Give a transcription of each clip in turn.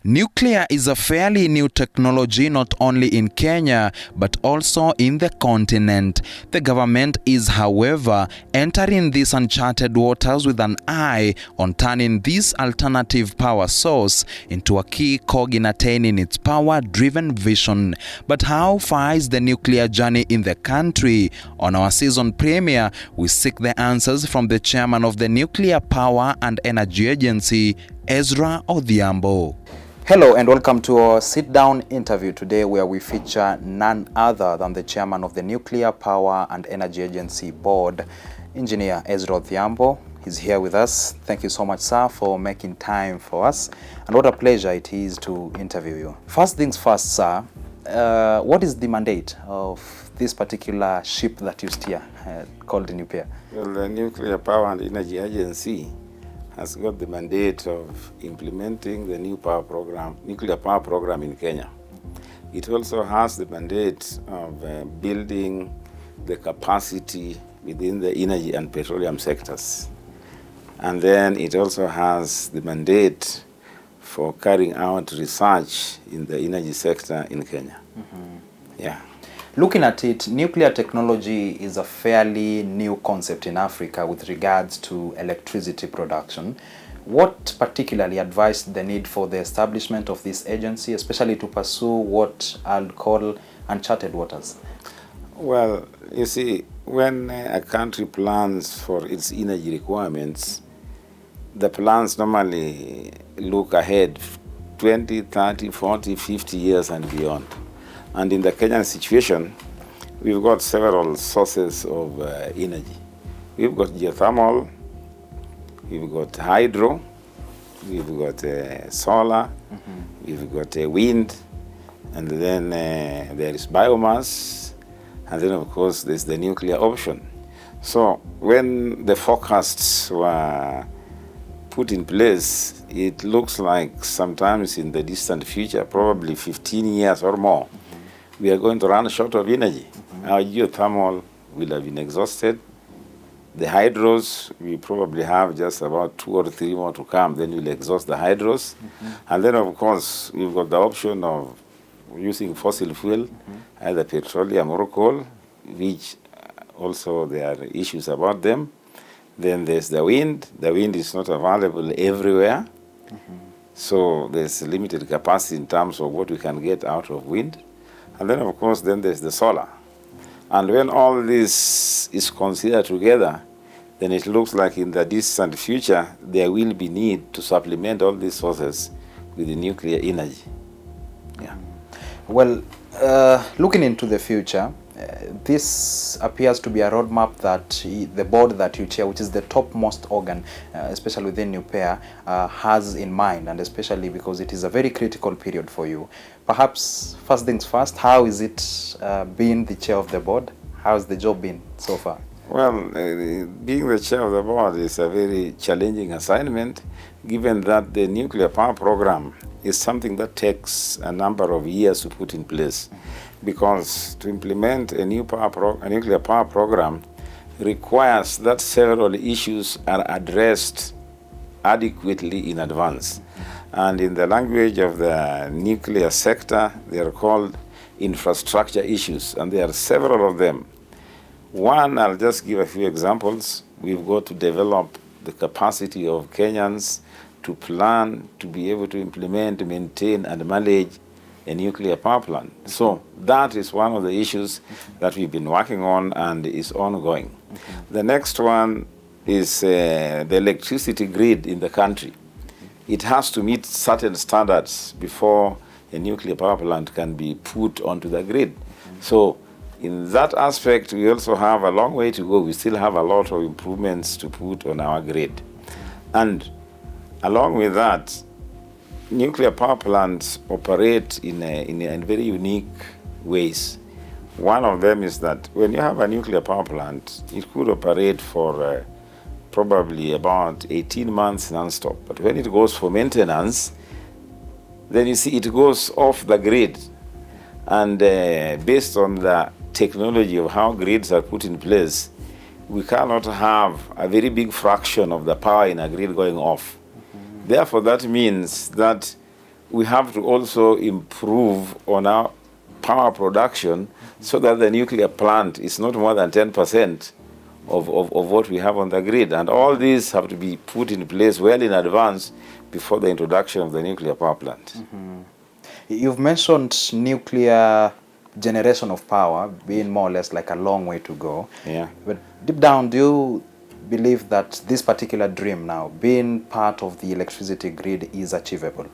Nuclear is a fairly new technology not only in Kenya but also in the continent. The government is, however, entering these uncharted waters with an eye on turning this alternative power source into a key cog in attaining its power-driven vision. But how far is the nuclear journey in the country? On our season premiere, we seek the answers from the chairman of the Nuclear Power and Energy Agency, Ezra Odhiambo. Hello and welcome to our sit-down interview today, where we feature none other than the chairman of the Nuclear Power and Energy Agency Board, Engineer Ezra Odhiambo. He's here with us. Thank you so much, sir, for making time for us. And what a pleasure it is to interview you. First things first, sir, what is the mandate of this particular ship that you steer, called the NuPEA? Well, the Nuclear Power and Energy Agency has got the mandate of implementing the nuclear power program in Kenya. It also has the mandate of building the capacity within the energy and petroleum sectors. And then it also has the mandate for carrying out research in the energy sector in Kenya. Yeah. Looking at it, nuclear technology is a fairly new concept in Africa with regards to electricity production. What particularly advised the need for the establishment of this agency, especially to pursue what I'll call uncharted waters? Well, you see, when a country plans for its energy requirements, the plans normally look ahead 20, 30, 40, 50 years and beyond. And in the Kenyan situation, we've got several sources of energy. We've got geothermal, we've got hydro, we've got solar, we've got wind, and then there is biomass, and then of course there's the nuclear option. So when the forecasts were put in place, it looks like sometimes in the distant future, probably 15 years or more, we are going to run short of energy. Our geothermal will have been exhausted. The hydros, we probably have just about 2 or 3 more to come, then we'll exhaust the hydros. And then of course, we've got the option of using fossil fuel, either petroleum or coal, which also there are issues about them. Then there's the wind. The wind is not available everywhere. So there's limited capacity in terms of what we can get out of wind. And then, of course, then there's the solar. And when all this is considered together, then it looks like in the distant future, there will be need to supplement all these sources with the nuclear energy. Yeah. Well, looking into the future, this appears to be a roadmap that the board that you chair, which is the topmost organ, especially within NuPEA, has in mind, and especially because it is a very critical period for you. Perhaps, first things first, how is it being the chair of the board? How has the job been so far? Well, being the chair of the board is a very challenging assignment, given that the nuclear power program is something that takes a number of years to put in place. Because to implement a nuclear power program requires that several issues are addressed adequately in advance. And in the language of the nuclear sector, they are called infrastructure issues, and there are several of them. One, I'll just give a few examples. We've got to develop the capacity of Kenyans to plan, to be able to implement, maintain, and manage a nuclear power plant. So that is one of the issues that we've been working on and is ongoing. The next one is the electricity grid in the country. It has to meet certain standards before a nuclear power plant can be put onto the grid. So in that aspect, we also have a long way to go. We still have a lot of improvements to put on our grid. And along with that, nuclear power plants operate in very unique ways. One of them is that when you have a nuclear power plant, it could operate for probably about 18 months non-stop. But when it goes for maintenance, then you see it goes off the grid. And based on the technology of how grids are put in place, we cannot have a very big fraction of the power in a grid going off. Therefore, that means that we have to also improve on our power production so that the nuclear plant is not more than 10% of what we have on the grid. And all these have to be put in place well in advance before the introduction of the nuclear power plant. You've mentioned nuclear generation of power being more or less like a long way to go. Yeah. But deep down, do you believe that this particular dream now, being part of the electricity grid, is achievable?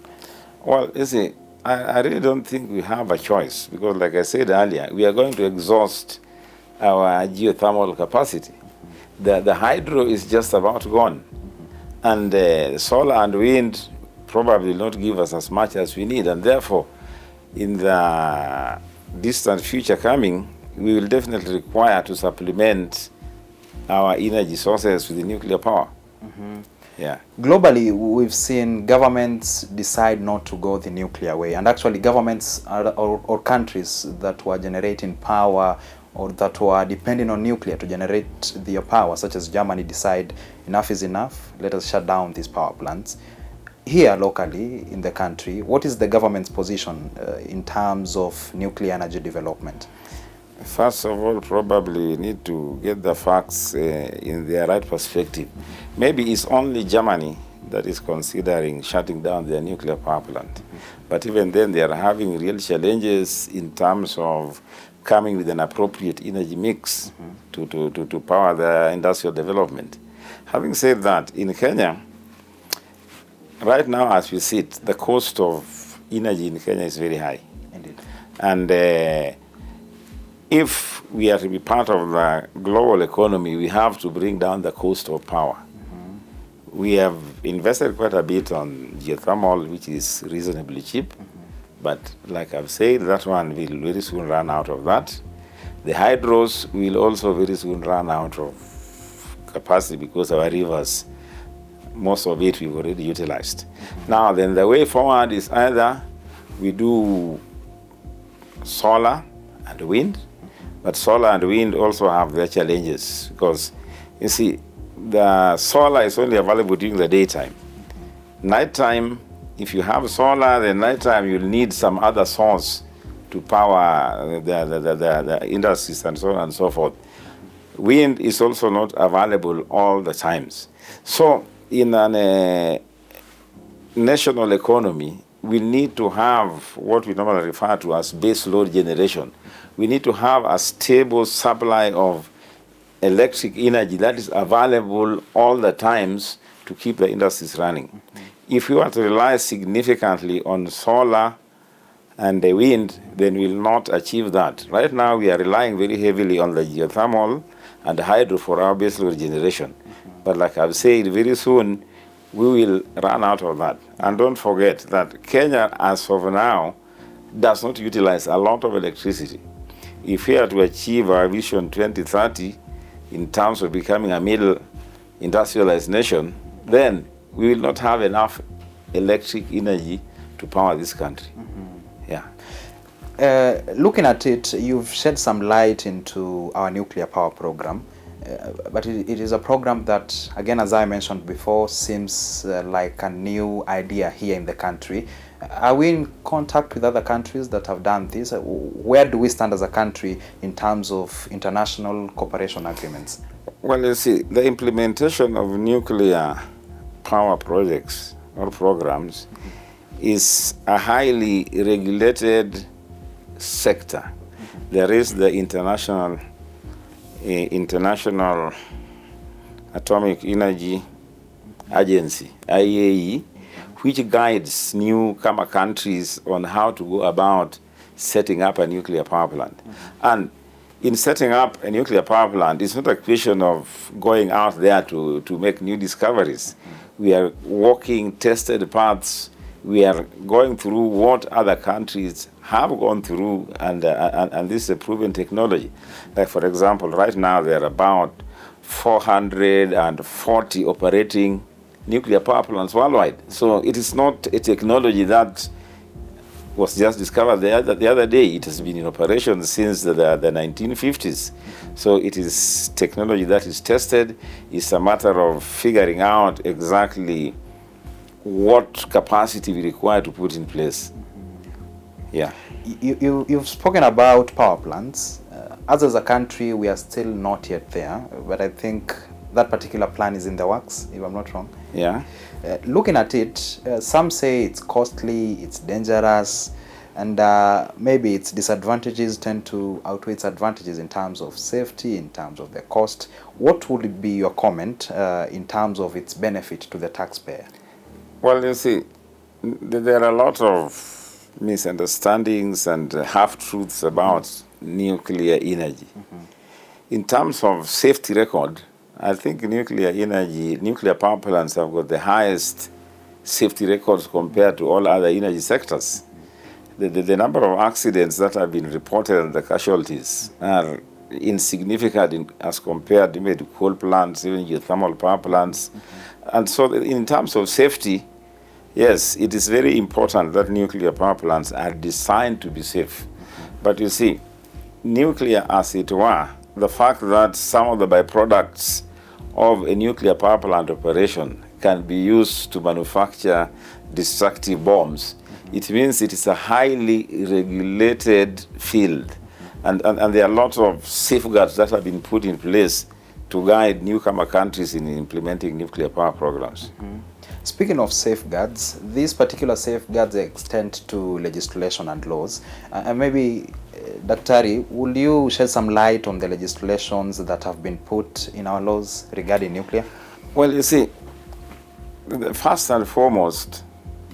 Well, you see, I really don't think we have a choice because, like I said earlier, we are going to exhaust our geothermal capacity. The hydro is just about gone. And solar and wind probably will not give us as much as we need. And therefore, in the distant future coming, we will definitely require to supplement our energy sources with the nuclear power. Yeah. Globally, we've seen governments decide not to go the nuclear way, and actually governments or countries that were generating power or that were depending on nuclear to generate their power, such as Germany, decide enough is enough, let us shut down these power plants. Here locally in the country, what is the government's position in terms of nuclear energy development? First of all, probably need to get the facts in their right perspective. Maybe it's only Germany that is considering shutting down their nuclear power plant. But even then, they are having real challenges in terms of coming with an appropriate energy mix to power their industrial development. Having said that, in Kenya, right now as we sit, the cost of energy in Kenya is very high. Indeed. And if we are to be part of the global economy, we have to bring down the cost of power. We have invested quite a bit on geothermal, which is reasonably cheap. But like I've said, that one will very soon run out of that. The hydros will also very soon run out of capacity because our rivers, most of it we've already utilized. Now then, the way forward is either we do solar and wind, but solar and wind also have their challenges because, you see, the solar is only available during the daytime. Nighttime, if you have solar, then nighttime you'll need some other source to power the industries and so on and so forth. Wind is also not available all the times. So in a national economy, we need to have what we normally refer to as base load generation. We need to have a stable supply of electric energy that is available all the times to keep the industries running. If we were to rely significantly on solar and the wind, then we will not achieve that. Right now, we are relying very heavily on the geothermal and the hydro for our baseload generation. But like I've said, very soon, we will run out of that. And don't forget that Kenya, as of now, does not utilize a lot of electricity. If we are to achieve our vision 2030 in terms of becoming a middle industrialized nation, then we will not have enough electric energy to power this country. Yeah. Looking at it, you've shed some light into our nuclear power program, but it is a program that, again, as I mentioned before, seems like a new idea here in the country. Are we in contact with other countries that have done this? Where do we stand as a country in terms of international cooperation agreements? Well, you see, the implementation of nuclear power projects or programs is a highly regulated sector. There is the International Atomic Energy Agency, IAEA, which guides newcomer countries on how to go about setting up a nuclear power plant. And in setting up a nuclear power plant, it's not a question of going out there to make new discoveries. We are walking tested paths. We are going through what other countries have gone through, and this is a proven technology. Like, for example, right now there are about 440 operating nuclear power plants worldwide. So it is not a technology that was just discovered the other day. It has been in operation since the 1950s. So it is technology that is tested. It's a matter of figuring out exactly what capacity we require to put in place. Yeah. You've spoken about power plants. As a country, we are still not yet there, but I think that particular plan is in the works, if I'm not wrong. Yeah. Looking at it, some say it's costly, it's dangerous, and maybe its disadvantages tend to outweigh its advantages in terms of safety, in terms of the cost. What would be your comment in terms of its benefit to the taxpayer? Well, you see, there are a lot of misunderstandings and half-truths about nuclear energy. In terms of safety record, I think nuclear power plants have got the highest safety records compared to all other energy sectors. The number of accidents that have been reported and the casualties are insignificant as compared to coal plants, even geothermal power plants. And so in terms of safety, yes, it is very important that nuclear power plants are designed to be safe. But you see, nuclear, as it were, the fact that some of the byproducts of a nuclear power plant operation can be used to manufacture destructive bombs, it means it is a highly regulated field. And there are lots of safeguards that have been put in place to guide newcomer countries in implementing nuclear power programs. Speaking of safeguards, these particular safeguards extend to legislation and laws. And maybe, Daktari, will you shed some light on the legislations that have been put in our laws regarding nuclear? Well, you see, first and foremost,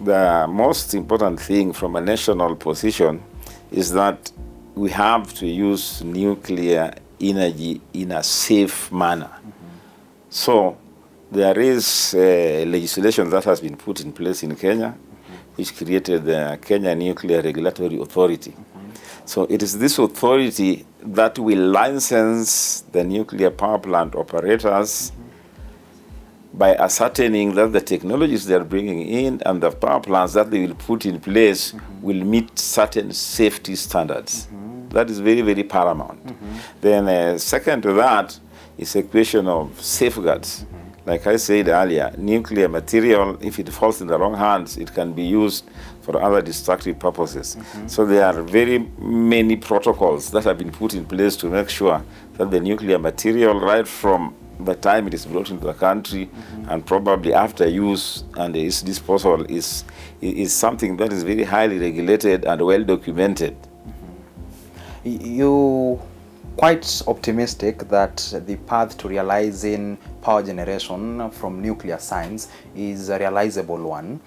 the most important thing from a national position is that we have to use nuclear energy in a safe manner. So there is legislation that has been put in place in Kenya, which created the Kenya Nuclear Regulatory Authority. So it is this authority that will license the nuclear power plant operators by ascertaining that the technologies they are bringing in and the power plants that they will put in place will meet certain safety standards. That is very, very paramount. Then second to that is a question of safeguards. Like I said earlier, nuclear material, if it falls in the wrong hands, it can be used for other destructive purposes. So there are very many protocols that have been put in place to make sure that the nuclear material, right from the time it is brought into the country and probably after use and its disposal, is something that is very highly regulated and well documented. You quite optimistic that the path to realizing power generation from nuclear science is a realizable one.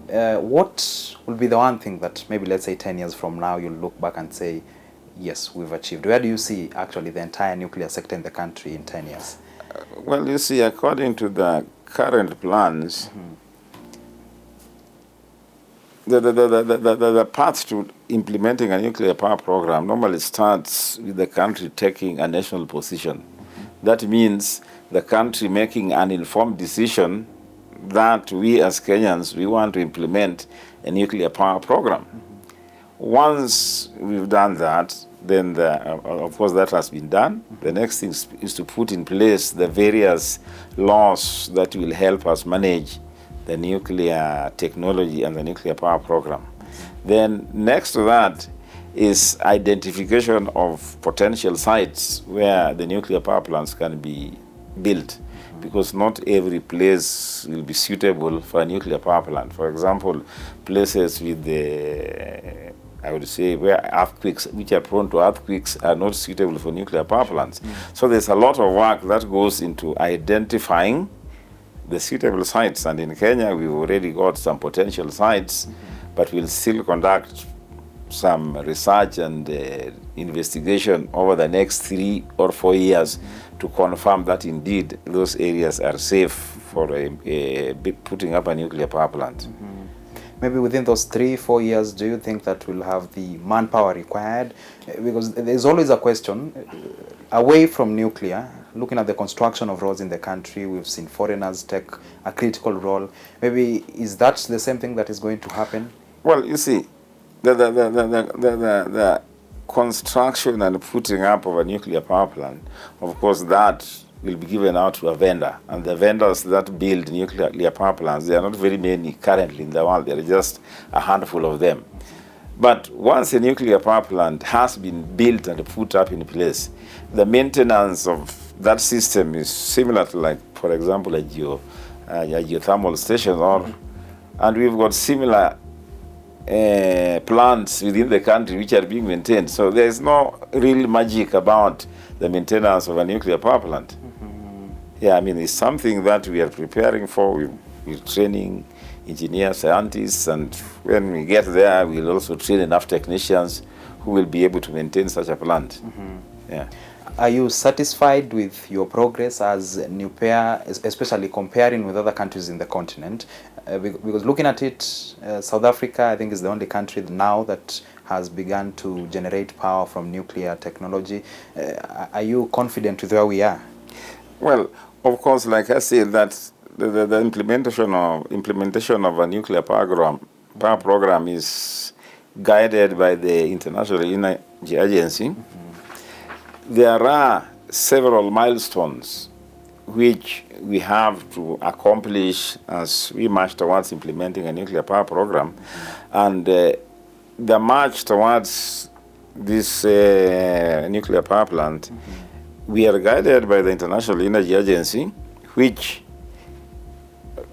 What will be the one thing that maybe, let's say 10 years from now, you'll look back and say, yes, we've achieved? Where do you see actually the entire nuclear sector in the country in 10 years? Well, you see, according to the current plans, the path to implementing a nuclear power program normally starts with the country taking a national position. That means the country making an informed decision that we as Kenyans, we want to implement a nuclear power program. Once we've done that, then of course that has been done. The next thing is to put in place the various laws that will help us manage the nuclear technology and the nuclear power program. Then next to that is identification of potential sites where the nuclear power plants can be built, because not every place will be suitable for a nuclear power plant. For example, places with the, I would say, where earthquakes, which are prone to earthquakes, are not suitable for nuclear power plants. So there's a lot of work that goes into identifying the suitable sites, and in Kenya we've already got some potential sites, but we'll still conduct some research and investigation over the next 3 or 4 years to confirm that indeed those areas are safe for putting up a nuclear power plant. Maybe within those 3-4 years, do you think that we'll have the manpower required? Because there's always a question, away from nuclear, looking at the construction of roads in the country, we've seen foreigners take a critical role. Maybe is that the same thing that is going to happen? Well, you see, the construction and putting up of a nuclear power plant, of course, that will be given out to a vendor. And the vendors that build nuclear power plants, there are not very many currently in the world. There are just a handful of them. But once a nuclear power plant has been built and put up in place, the maintenance of that system is similar to, like, for example, a geothermal station, and we've got similar plants within the country which are being maintained. So there's no real magic about the maintenance of a nuclear power plant. Yeah, I mean, it's something that we are preparing for. We're training engineers, scientists, and when we get there, we'll also train enough technicians who will be able to maintain such a plant. Yeah. Are you satisfied with your progress as NuPEA, especially comparing with other countries in the continent? Because looking at it, South Africa, I think, is the only country now that has begun to generate power from nuclear technology. Are you confident with where we are? Well, of course, like I said, that the implementation of a nuclear power program is guided by the International Energy Agency. There are several milestones which we have to accomplish as we march towards implementing a nuclear power program. And the march towards this nuclear power plant, we are guided by the International Energy Agency, which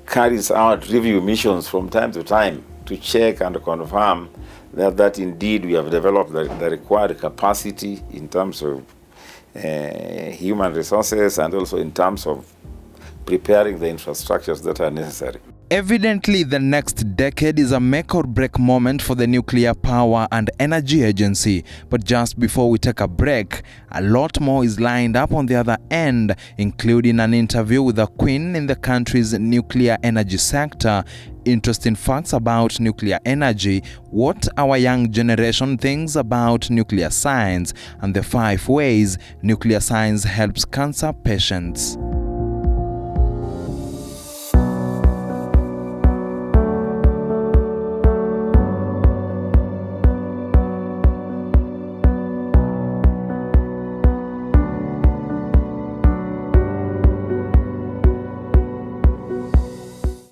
carries out review missions from time to time to check and confirm that indeed we have developed the required capacity in terms of human resources and also in terms of preparing the infrastructures that are necessary. Evidently, the next decade is a make or break moment for the Nuclear Power and Energy Agency. But just before we take a break, a lot more is lined up on the other end, including an interview with a queen in the country's nuclear energy sector, interesting facts about nuclear energy, what our young generation thinks about nuclear science, and the 5 ways nuclear science helps cancer patients.